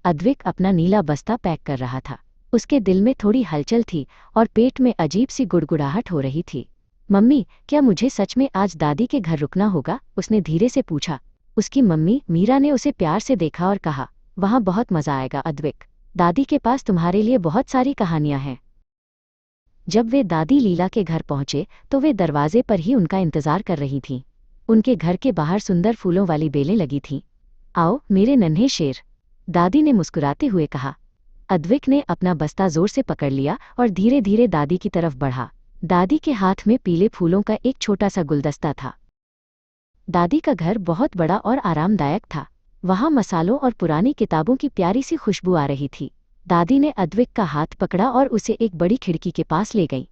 अद्विक अपना नीला बस्ता पैक कर रहा था। उसके दिल में थोड़ी हलचल थी और पेट में अजीब सी गुड़गुड़ाहट हो रही थी। मम्मी, क्या मुझे सच में आज दादी के घर रुकना होगा? उसने धीरे से पूछा। उसकी मम्मी मीरा ने उसे प्यार से देखा और कहा, वहाँ बहुत मजा आएगा अद्विक। दादी के पास तुम्हारे लिए बहुत सारी कहानियां हैं। जब वे दादी लीला के घर पहुंचे तो वे दरवाजे पर ही उनका इंतजार कर रही थीं। उनके घर के बाहर सुंदर फूलों वाली बेलें लगी थीं। आओ मेरे नन्हे शेर, दादी ने मुस्कुराते हुए कहा। अद्विक ने अपना बस्ता जोर से पकड़ लिया और धीरे धीरे दादी की तरफ बढ़ा। दादी के हाथ में पीले फूलों का एक छोटा सा गुलदस्ता था। दादी का घर बहुत बड़ा और आरामदायक था। वहाँ मसालों और पुरानी किताबों की प्यारी सी खुशबू आ रही थी। दादी ने अद्विक का हाथ पकड़ा और उसे एक बड़ी खिड़की के पास ले गई।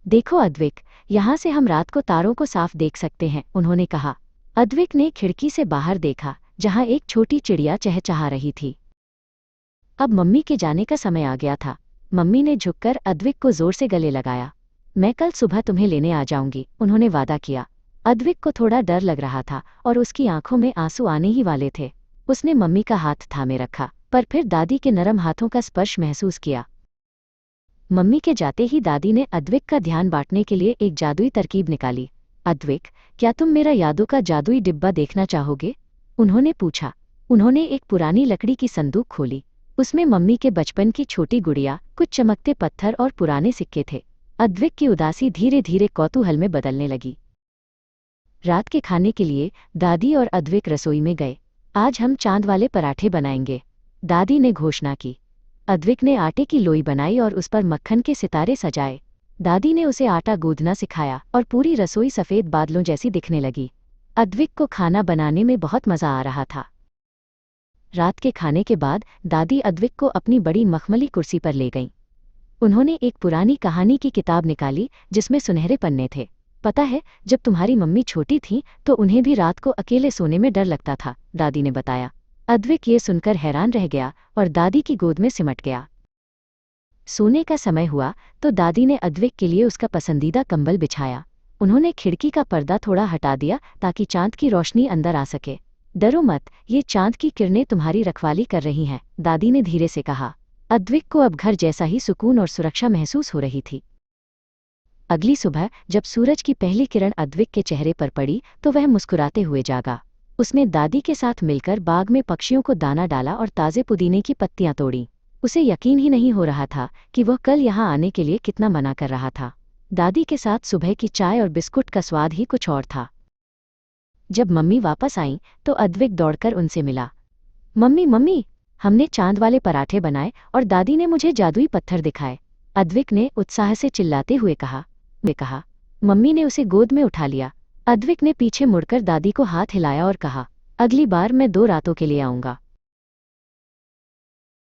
देखो अद्विक, यहाँ से हम रात को तारों को साफ देख सकते हैं, उन्होंने कहा। अद्विक ने खिड़की से बाहर देखा, जहाँ एक छोटी चिड़िया चहचहा रही थी। अब मम्मी के जाने का समय आ गया था। मम्मी ने झुककर अद्विक को जोर से गले लगाया। मैं कल सुबह तुम्हें लेने आ जाऊंगी, उन्होंने वादा किया। अद्विक को थोड़ा डर लग रहा था और उसकी आंखों में आंसू आने ही वाले थे। उसने मम्मी का हाथ थामे रखा, पर फिर दादी के नरम हाथों का स्पर्श महसूस किया। मम्मी के जाते ही दादी ने अद्विक का ध्यान बांटने के लिए एक जादुई तरकीब निकाली। अद्विक, क्या तुम मेरा यादों का जादुई डिब्बा देखना चाहोगे? उन्होंने पूछा। उन्होंने एक पुरानी लकड़ी की संदूक खोली। उसमें मम्मी के बचपन की छोटी गुड़िया, कुछ चमकते पत्थर और पुराने सिक्के थे। अद्विक की उदासी धीरे धीरे कौतूहल में बदलने लगी। रात के खाने के लिए दादी और अद्विक रसोई में गए। आज हम चांद वाले पराठे बनाएंगे, दादी ने घोषणा की। अद्विक ने आटे की लोई बनाई और उस पर मक्खन के सितारे सजाए। दादी ने उसे आटा गूंदना सिखाया और पूरी रसोई सफ़ेद बादलों जैसी दिखने लगी। अद्विक को खाना बनाने में बहुत मज़ा आ रहा था। रात के खाने के बाद दादी अद्विक को अपनी बड़ी मखमली कुर्सी पर ले गईं। उन्होंने एक पुरानी कहानी की किताब निकाली जिसमें सुनहरे पन्ने थे। पता है, जब तुम्हारी मम्मी छोटी थी तो उन्हें भी रात को अकेले सोने में डर लगता था, दादी ने बताया। अद्विक ये सुनकर हैरान रह गया और दादी की गोद में सिमट गया। सोने का समय हुआ तो दादी ने अद्विक के लिए उसका पसंदीदा कंबल बिछाया। उन्होंने खिड़की का पर्दा थोड़ा हटा दिया ताकि चांद की रोशनी अंदर आ सके। डरो मत, ये चांद की किरणें तुम्हारी रखवाली कर रही हैं, दादी ने धीरे से कहा। अद्विक को अब घर जैसा ही सुकून और सुरक्षा महसूस हो रही थी। अगली सुबह जब सूरज की पहली किरण अद्विक के चेहरे पर पड़ी तो वह मुस्कुराते हुए जागा। उसने दादी के साथ मिलकर बाग में पक्षियों को दाना डाला और ताज़े पुदीने की पत्तियां तोड़ी। उसे यकीन ही नहीं हो रहा था कि वह कल यहाँ आने के लिए कितना मना कर रहा था। दादी के साथ सुबह की चाय और बिस्कुट का स्वाद ही कुछ और था। जब मम्मी वापस आईं तो अद्विक दौड़कर उनसे मिला। मम्मी मम्मी, हमने चांद वाले पराठे बनाए और दादी ने मुझे जादुई पत्थर दिखाए, अद्विक ने उत्साह से चिल्लाते हुए कहा। मम्मी ने उसे गोद में उठा लिया। अद्विक ने पीछे मुड़कर दादी को हाथ हिलाया और कहा, अगली बार मैं 2 रातों के लिए आऊँगा।